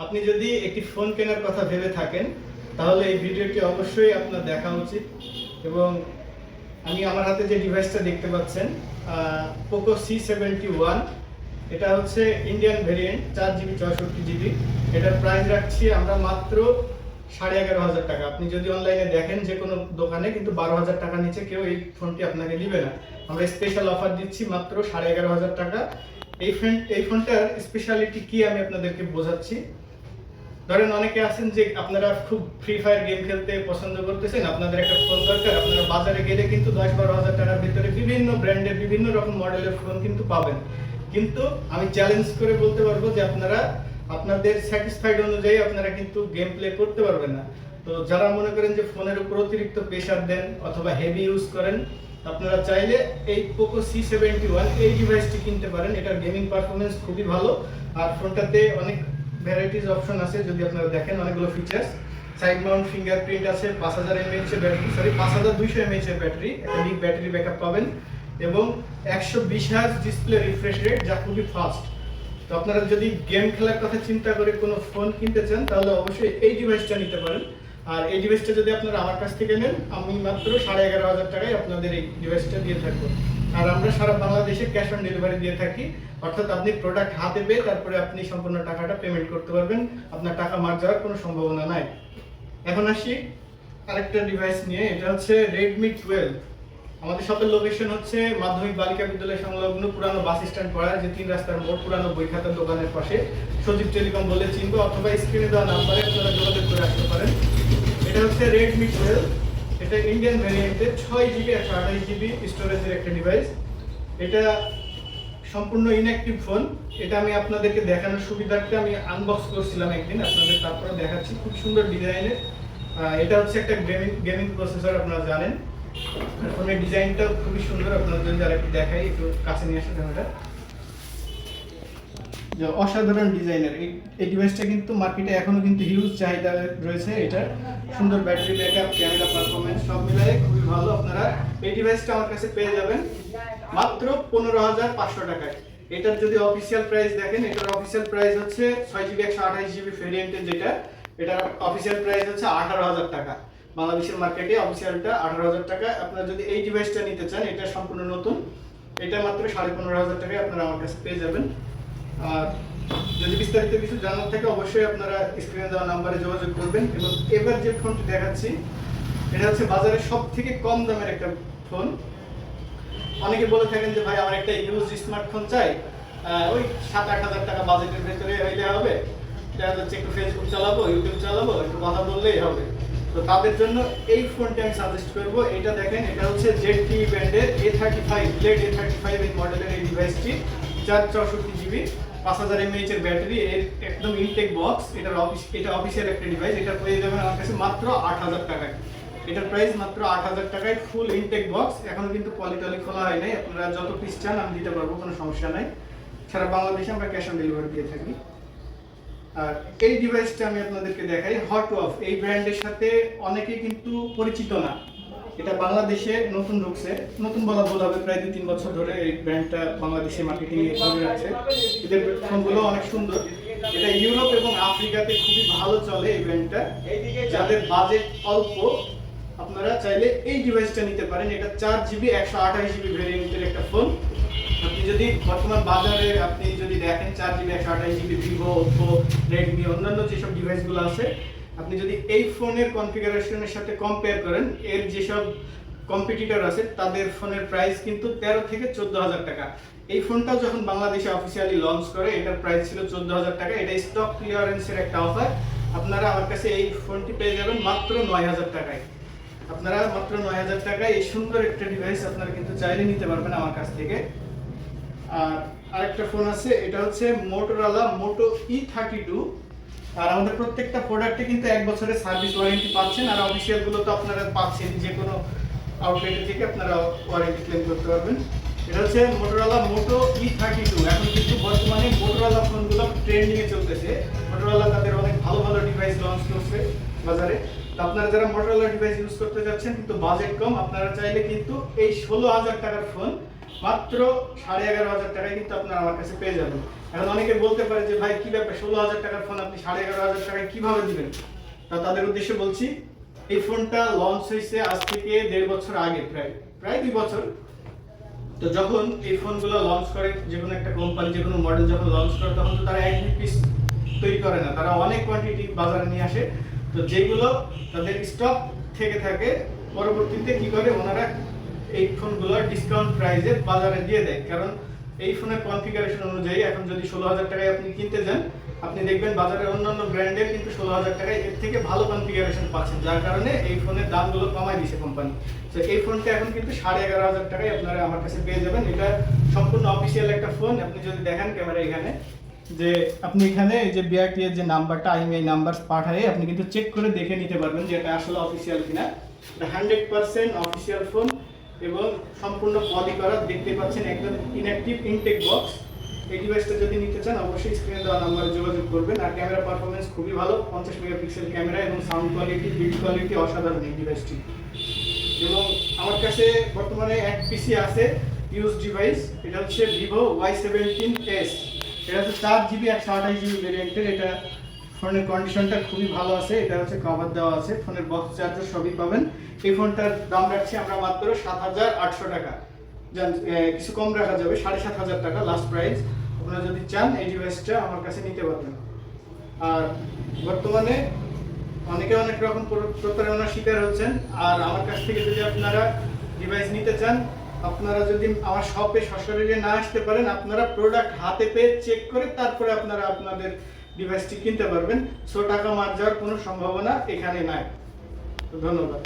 আপনি যদি একটি ফোন কেনার কথা ভেবে থাকেন তাহলে এই ভিডিওটি অবশ্যই আপনার দেখা উচিত। এবং আমি আমার হাতে যে ডিভাইসটা দেখতে পাচ্ছেন পোকো C71, এটা হচ্ছে ইন্ডিয়ান ভেরিয়েন্ট, 4GB 64GB। এটার প্রাইস রাখছি আমরা মাত্র 11,500 টাকা। আপনি যদি অনলাইনে দেখেন যে কোনো দোকানে, কিন্তু 12,000 টাকার নিচে কেউ এই ফোনটি আপনাকে দিবে না। আমরা স্পেশাল অফার দিচ্ছি মাত্র 11,500 টাকা। এই ফোনটার স্পেশালিটি কি আমি আপনাদেরকে বোঝাচ্ছি। ধরেন অনেকে আছেন যে আপনারা খুব ফ্রি ফায়ার গেম খেলতে পছন্দ করতেছেন, আপনাদের একটা ফোন দরকার। আপনারা বাজারে গেলে কিন্তু 10-12 হাজার টাকার ভিতরে বিভিন্ন ব্র্যান্ডের বিভিন্ন রকম মডেলের ফোন কিন্তু পাবেন। কিন্তু আমি চ্যালেঞ্জ করে বলতে পারবো যে আপনারা আপনাদের স্যাটিসফাইড অনুযায়ী আপনারা কিন্তু গেম প্লে করতে পারবেন না। তো যারা মনে করেন যে ফোনের উপর অতিরিক্ত প্রেশার দেন অথবা হেভি ইউজ করেন, আপনারা চাইলে এই পোকো C71 এই ডিভাইসটি কিনতে পারেন। এটার গেমিং পারফরমেন্স খুবই ভালো, আর ফোনটাতে অনেক ভ্যারাইটিস অপশন আছে। যদি আপনারা দেখেন অনেকগুলো ফিচার্স, সাইড মাউন্ট ফিঙ্গারপ্রিন্ট আছে, 5000 mAh এর ব্যাটারি, 5200 mAh এর ব্যাটারি, একটা বিগ ব্যাটারি ব্যাকআপ পাবেন এবং 120 Hz ডিসপ্লে রিফ্রেশ রেট, যা খুবই ফাস্ট। তো আপনারা যদি গেম খেলার কথা চিন্তা করে কোনো ফোন কিনতে চান তাহলে অবশ্যই এই ডিভাইসটা নিতে পারেন। আর এই ডিভাইসটা যদি আপনারা আমার কাছ থেকে নেন, আমি মাত্র 11,500 টাকায় আপনাদের এই ডিভাইসটা দিয়ে থাকবো। আর আমরা সারা বাংলাদেশে ক্যাশ অন ডেলিভারি দিয়ে থাকি, অর্থাৎ আপনি প্রোডাক্ট হাতে পেয়ে তারপরে আপনি সম্পূর্ণ টাকাটা পেমেন্ট করতে পারবেন। আপনার টাকা মার যাওয়ার কোনো সম্ভাবনা নাই। এখন আসি আরেকটা ডিভাইস নিয়ে, এটা হচ্ছে Redmi 12। আমাদের শপের লোকেশন হচ্ছে মাধ্যমিক বালিকা বিদ্যালয় সংলগ্ন পুরানো বাস স্ট্যান্ড পাড়ায় যে 3 রাস্তার মোড়, পুরানো বই খাতার দোকানের পাশে। সজীব টেলিকম বলে চিনবো, অথবা স্ক্রিনে দেওয়া নাম্বারে আপনারা যোগাযোগ করে আসতে পারেন। এটা হচ্ছে Redmi 12। এটা ইন্ডিয়ান ভ্যারিয়েন্টের 6GB 128GB স্টোরেজের একটা ডিভাইস। এটা সম্পূর্ণ ইনঅ্যাক্টিভ ফোন। এটা আমি আপনাদেরকে দেখানোর সুবিধার্থে আমি আনবক্স করছিলাম একদিন, আপনাদের তারপরে দেখাচ্ছি। খুব সুন্দর ডিজাইনের। এটা হচ্ছে একটা গেমিং প্রসেসর, আপনারা জানেন। আর ফোনের ডিজাইনটা খুবই সুন্দর। আপনাদের যদি আরেকটু দেখাই, একটু কাছে নিয়ে আসেন ক্যামেরাটা। যে অসাধারণ ডিজাইনের এই ডিভাইসটা কিন্তু মার্কেটে এখনো কিন্তু হিউজ চাহিদা রয়েছে। এটা সুন্দর ব্যাটারি ব্যাকআপ, ক্যামেরা পারফরম্যান্স সব মিলিয়ে খুবই ভালো। আপনারা এই ডিভাইসটা আমার কাছে পেয়ে যাবেন মাত্র 15,500 টাকায়। এটার যদি অফিসিয়াল প্রাইস দেখেন, এটার অফিসিয়াল প্রাইস হচ্ছে 6GB 128GB ভেরিয়েন্টের যেটা, এটার অফিসিয়াল প্রাইস হচ্ছে 18,000 টাকা। বাংলাদেশের মার্কেটে অফিসিয়ালটা 18,000 টাকা। আপনারা যদি এই ডিভাইসটা নিতে চান, এটা সম্পূর্ণ নতুন, এটা মাত্র 15,500 টাকায় আপনারা আমার কাছে পেয়ে যাবেন। আর যদি বিস্তারিত কিছু জানার থাকে অবশ্যই আপনারা স্ক্রিনে দেওয়া নাম্বারে যোগাযোগ করবেন। এবং এবার যে ফোনটি দেখাচ্ছি, এটা হচ্ছে বাজারে সবথেকে কম দামের একটা ফোন। অনেকে বলে থাকেন যে ভাই আমার একটা ইউজ স্মার্টফোন চাই, ওই 7-8 হাজার টাকা বাজেটের ভেতরে হইলে হবে, দেখা যাচ্ছে একটু ফেসবুক চালাবো, ইউটিউব চালাবো, একটু কথা বললেই হবে। তো তাদের জন্য এই ফোনটি আমি সাজেস্ট করবো। এটা দেখেন, এটা হচ্ছে ZTE ব্র্যান্ডের A35 ব্লেড A35 এই মডেলের এই ডিভাইসটি, 464GB, 5000 mAh এর ব্যাটারি, এর একদম ইনটেক বক্স। এটা অফিসিয়াল একটা ডিভাইস। এটা পেয়ে যাবেন আমার কাছে মাত্র 8,000 টাকায়। এটার প্রাইস মাত্র 8,000 টাকায়, ফুল ইনটেক বক্স। এখনো কিন্তু পলিটলি খোলা হয় নাই। আপনারা যত পিস চান আমি দিতে পারবো, কোনো সমস্যা নাই। সারা বাংলাদেশে আমরা ক্যাশ অন ডেলিভারি দিয়ে থাকি। আর এই ডিভাইসটা আমি আপনাদেরকে দেখাই, হট ওয়াফ। এই ব্র্যান্ডের সাথে অনেকেই কিন্তু পরিচিত না। এটা বাংলাদেশে নতুন ঢুকছে, নতুন বলা ভুল হবে, প্রায় 2-3 বছর ধরে এই ব্র্যান্ডটা বাংলাদেশে মার্কেটিং এ ধরে রাখছে। এদের ফোনগুলো অনেক সুন্দর। এটা ইউরোপ এবং আফ্রিকাতে খুবই ভালো চলে এই ব্র্যান্ডটা। যাদের বাজেট অল্প, আপনারা চাইলে এই ডিভাইসটা নিতে পারেন। এটা 4GB 128GB ভেরিয়েন্টের একটা ফোন। আপনি যদি বর্তমান বাজারে আপনি যদি দেখেন 4GB 128GB Vivo, Oppo, Redmi, অন্যান্য যেসব ডিভাইসগুলো আছে, আপনি যদি এই ফোনের কনফিগারেশনের সাথে কম্পেয়ার করেন, এর যেসব কম্পিটিটর আছে তাদের ফোনের প্রাইস কিন্তু 13 থেকে 14,000 টাকা। এই ফোনটাও যখন বাংলাদেশে অফিসিয়ালি লঞ্চ করে, এটার প্রাইস ছিল 14,000 টাকা। এটা স্টক ক্লিয়ারেন্সের একটা অফার। আপনারা আমার কাছে এই ফোনটি পেয়ে যাবেন মাত্র 9,000 টাকায়। আপনারা মাত্র 9,000 টাকায় এই সুন্দর একটা ডিভাইস আপনারা কিন্তু চাইলে নিতে পারবেন আমার কাছ থেকে। আর আরেকটা ফোন আছে, এটা হচ্ছে মোটোরোলা মোটো E32। আর আমাদের প্রত্যেকটা প্রোডাক্টে কিন্তু 1 বছরের সার্ভিস ওয়ারেন্টি পাচ্ছেন। আর অফিসিয়াল গুলো তো আপনারা পাচ্ছেন, যে কোনো আউটলেট থেকে আপনারা ওয়ারেন্টি ক্লেম করতে পারবেন। এটা হচ্ছে মোটোরোলা মোটো E32। এখন কিন্তু বর্তমানে মোটোরোলা ফোনগুলো ট্রেন্ডিং এ চলতেছে। মোটোরোলা তাদের অনেক ভালো ভালো ডিভাইস লঞ্চ করছে বাজারে। তো আপনারা যারা মোটোরোলা ডিভাইস ইউজ করতে যাচ্ছেন কিন্তু বাজেট কম, আপনারা চাইলে কিন্তু এই 16,000 টাকার ফোন মাত্র 11,500 টাকায় কিন্তু আপনারা আমার কাছে পেয়ে যাবেন। এখন অনেকে বলতে পারে যে ভাই কি ব্যাপার 16,000 টাকার ফোন আপনি 11,500 টাকায় কিভাবে দিবেন? তা তাদের উদ্দেশ্যে বলছি, এই ফোনটা লঞ্চ হয়েছে আজ থেকে 1.5 বছর আগে, প্রায় 2 বছর। তো যখন এই ফোনগুলো লঞ্চ করে, যে কোনো একটা কোম্পানি যে কোনো মডেল যখন লঞ্চ করে, তখন তো তারা 1 পিস তৈরি করে না, তারা অনেক কোয়ান্টিটি বাজারে নিয়ে আসে। তো যেগুলো তাদের স্টক থেকে থাকে, পরবর্তীতে কি করে ওনারা এই ফোনগুলো ডিসকাউন্ট প্রাইসে বাজারে দিয়ে দেয়। কারণ এই ফোনের কনফিগারেশন অনুযায়ী এখন যদি 16,000 টাকায় আপনি কিনতে যান, আপনি দেখবেন বাজারে অন্যান্য ব্র্যান্ডের কিন্তু 16,000 টাকায় এর থেকে ভালো কনফিগারেশন পাচ্ছেন, যার কারণে এই ফোনের দামগুলো কমায় দিয়েছে কোম্পানি। তো এই ফোনটা এখন কিন্তু 11,500 টাকায় আপনারা আমার কাছে পেয়ে যাবেন। এটা সম্পূর্ণ অফিসিয়াল একটা ফোন। আপনি যদি দেখেন ক্যামেরা এখানে, যে আপনি এখানে এই যে বিআরটি এর যে নাম্বারটা, IMEI নাম্বার পাঠায় আপনি কিন্তু চেক করে দেখে নিতে পারবেন যে এটা আসলে অফিসিয়াল কিনা। এটা 100% অফিসিয়াল ফোন এবং সম্পূর্ণ পলি করা, দেখতে পাচ্ছেন একদম ইনঅ্যাক্টিভ ইনটেক বক্স। এই ডিভাইসটা যদি নিতে চান অবশ্যই স্ক্রিনে দেওয়া নাম্বারে যোগাযোগ করবেন। আর ক্যামেরা পারফরম্যান্স খুবই ভালো, 50 মেগাপিক্সেল ক্যামেরা এবং সাউন্ড কোয়ালিটি, বিল্ড কোয়ালিটি অসাধারণ এই ডিভাইসটি। এবং আমার কাছে বর্তমানে এক পিসি আছে ইউজ ডিভাইস, এটা হচ্ছে Vivo Y17s। এটা হচ্ছে 4GB 128GB ভেরিয়েন্টের। এটা ফোনের কন্ডিশনটা খুবই ভালো আছে। এটা হচ্ছে কভার দেওয়া আছে, ফোনের বক্স চার্জার সবই পাবেন। এই ফোনটার দাম রাখছি আমরা মাত্র 7,800 টাকা, কিছু কম রাখা যাবে, 7,500 টাকা লাস্ট প্রাইস। আপনারা যদি চান এই ডিভাইসটা আমার কাছে নিতে পারবেন। আর বর্তমানে অনেকে অনেক রকম প্রতারণার শিকার হচ্ছেন। আর আমার কাছ থেকে যদি আপনারা ডিভাইস নিতে চান, আপনারা যদি আমার শপে সশরীরে না আসতে পারেন, আপনারা প্রোডাক্ট হাতে পেয়ে চেক করে তারপরে আপনারা আপনাদের ডিভাইসটি কিনতে পারবেন। সো টাকা মার যাওয়ার কোনো সম্ভাবনা এখানে নাই। ধন্যবাদ।